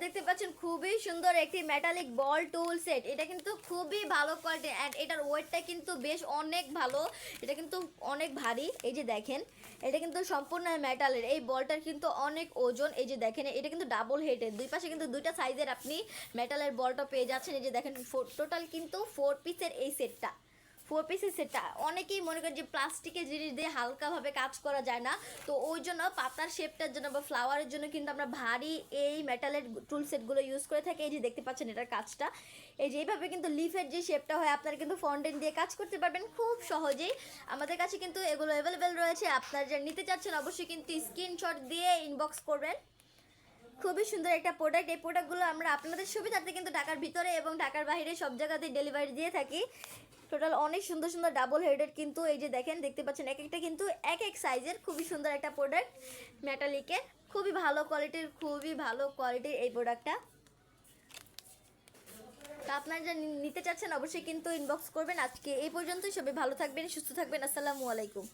দেখতে পাচ্ছেন খুবই সুন্দর একটি মেটালিক বল টুল সেট। এটা কিন্তু খুবই ভালো কোয়ালিটি অ্যান্ড এটার ওয়েটটা কিন্তু বেশ অনেক ভালো। এটা কিন্তু অনেক ভারী। এই যে দেখেন, এটা কিন্তু সম্পূর্ণ মেটালের। এই বলটার কিন্তু অনেক ওজন। এই যে দেখেন, এটা কিন্তু ডাবল হেডের, দুই পাশে কিন্তু দুইটা সাইজের আপনি মেটালের বলটা পেয়ে যাচ্ছেন। এই যে দেখেন, টোটাল কিন্তু 4 পিসের এই সেটটা, 4 পিসের সেটটা। অনেকেই মনে করেন যে প্লাস্টিকের জিনিস দিয়ে হালকাভাবে কাজ করা যায় না, তো ওই জন্য পাতার শেপটার জন্য বা ফ্লাওয়ারের জন্য কিন্তু আমরা ভারী এই মেটালের টুল সেটগুলো ইউজ করে থাকি। এই যে দেখতে পাচ্ছেন এটার কাজটা, এই যে এইভাবে কিন্তু লিফের যে শেপটা হয় আপনারা কিন্তু ফন্টেন দিয়ে কাজ করতে পারবেন খুব সহজেই। আমাদের কাছে কিন্তু এগুলো অ্যাভেলেবেল রয়েছে। আপনারা যারা নিতে চাচ্ছেন অবশ্যই কিন্তু স্ক্রিনশট দিয়ে ইনবক্স করবেন। খুবই সুন্দর একটা প্রোডাক্ট। এই প্রোডাক্টগুলো আমরা আপনাদের সুবিধার্থে কিন্তু ঢাকার ভিতরে এবং ঢাকার বাইরে সব জায়গাতেই ডেলিভারি দিয়ে থাকি। টোটাল অনেক সুন্দর সুন্দর ডাবল হেডেড কিন্তু এই যে দেখেন, দেখতে পাচ্ছেন এক একটা কিন্তু এক এক সাইজের। খুবই সুন্দর একটা প্রোডাক্ট মেটালিকের, খুবই ভালো কোয়ালিটির, খুবই ভালো কোয়ালিটির এই প্রোডাক্টটা। তা আপনারা যা নিতে চাচ্ছেন অবশ্যই কিন্তু ইনবক্স করবেন। আজকে এই পর্যন্তই, সবাই ভালো থাকবেন, সুস্থ থাকবেন। আসসালামু আলাইকুম।